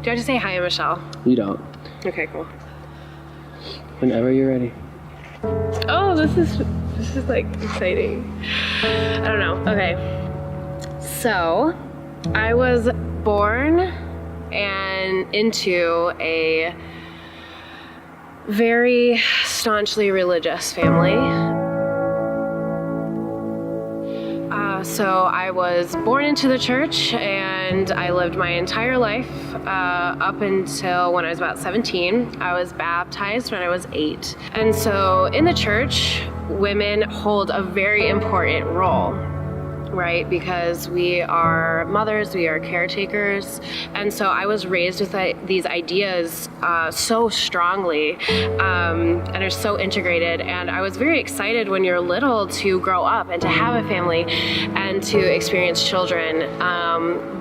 Do I just say hi, I'm Michelle? You don't. Okay, cool. Whenever you're ready. Oh, this is like exciting. I don't know. Okay. So, I was born and into a very staunchly religious family. So I was born into the church, and I lived my entire life up until when I was about 17. I was baptized when I was 8. And so in the church, women hold a very important role, right? Because we are mothers, we are caretakers. And so I was raised with these ideas so strongly and are so integrated. And I was very excited when you're little to grow up and to have a family and to experience children.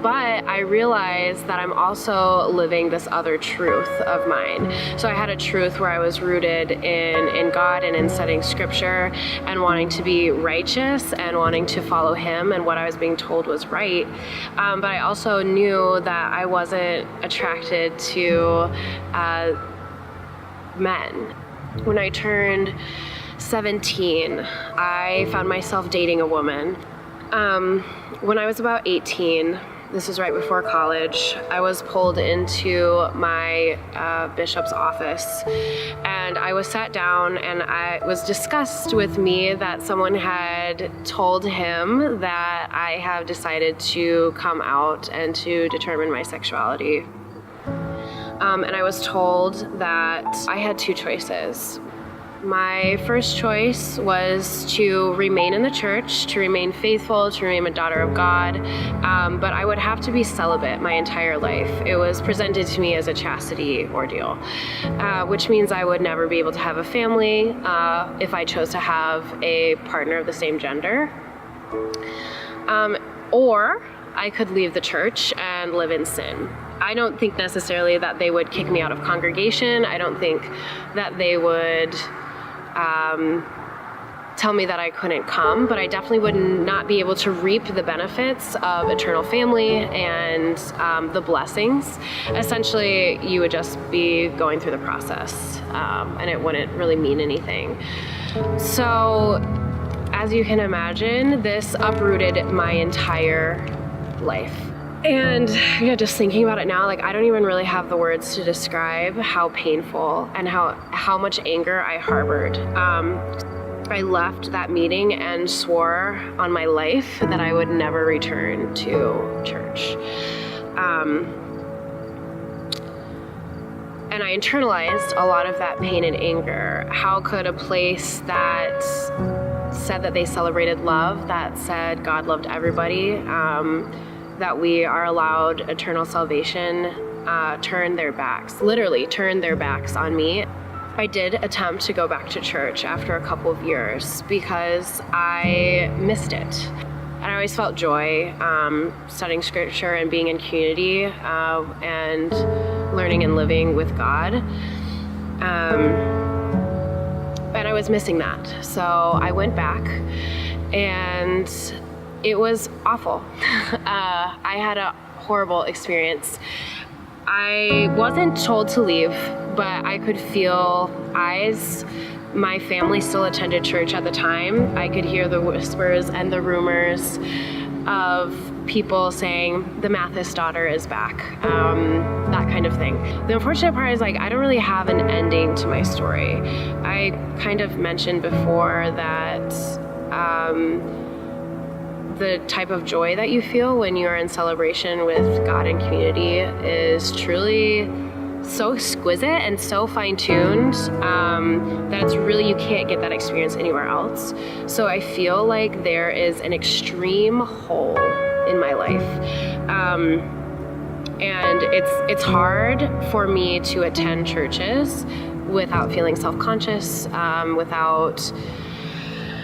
But I realized that I'm also living this other truth of mine. So I had a truth where I was rooted in God and in studying scripture and wanting to be righteous and wanting to follow him and what I was being told was right. But I also knew that I wasn't attracted to men. When I turned 17, I found myself dating a woman. When I was about 18, this was right before college, I was pulled into my bishop's office, and I was sat down, and it was discussed with me that someone had told him that I have decided to come out and to determine my sexuality. And I was told that I had 2 choices. My first choice was to remain in the church, to remain faithful, to remain a daughter of God, but I would have to be celibate my entire life. It was presented to me as a chastity ordeal, which means I would never be able to have a family if I chose to have a partner of the same gender. Or I could leave the church and live in sin. I don't think necessarily that they would kick me out of congregation. I don't think that they would tell me that I couldn't come, but I definitely would not be able to reap the benefits of eternal family and the blessings. Essentially, you would just be going through the process, and it wouldn't really mean anything. So, as you can imagine, this uprooted my entire life. And just thinking about it now, like I don't even really have the words to describe how painful and how much anger I harbored. I left that meeting and swore on my life that I would never return to church. And I internalized a lot of that pain and anger. How could a place that said that they celebrated love, that said God loved everybody, that we are allowed eternal salvation, turn their backs, literally turn their backs on me. I did attempt to go back to church after a couple of years because I missed it. And I always felt joy studying scripture and being in community and learning and living with God. And I was missing that. So I went back, and it was awful. I had a horrible experience. I wasn't told to leave, but I could feel eyes. My family still attended church at the time. I could hear the whispers and the rumors of people saying the Mathis daughter is back, that kind of thing. The unfortunate part is I don't really have an ending to my story. I kind of mentioned before that the type of joy that you feel when you are in celebration with God and community is truly so exquisite and so fine-tuned that it's really, you can't get that experience anywhere else. So I feel like there is an extreme hole in my life. And it's hard for me to attend churches without feeling self-conscious, without,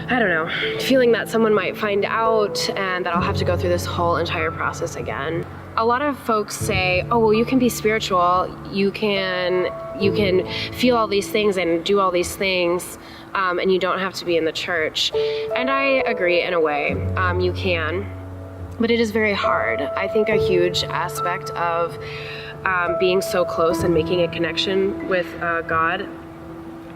I don't know, feeling that someone might find out and that I'll have to go through this whole entire process again. A lot of folks say, oh, well, you can be spiritual, you can feel all these things and do all these things, and you don't have to be in the church. And I agree in a way, you can, but it is very hard. I think a huge aspect of being so close and making a connection with God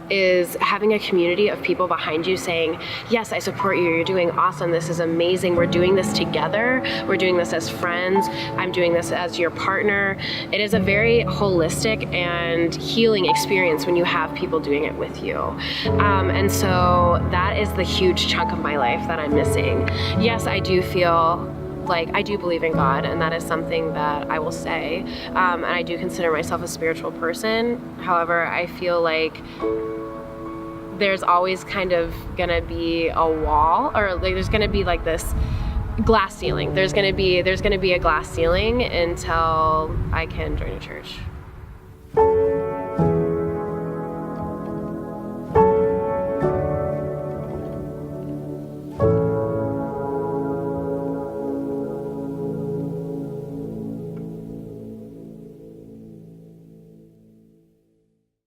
is having a community of people behind you saying, yes, I support you, you're doing awesome, this is amazing, we're doing this together, we're doing this as friends, I'm doing this as your partner. It is a very holistic and healing experience when you have people doing it with you. And so that is the huge chunk of my life that I'm missing. Yes, I do feel like I do believe in God, and that is something that I will say. And I do consider myself a spiritual person. However, I feel like there's always kind of gonna be a wall, or like there's gonna be like this glass ceiling. There's gonna be a glass ceiling until I can join a church.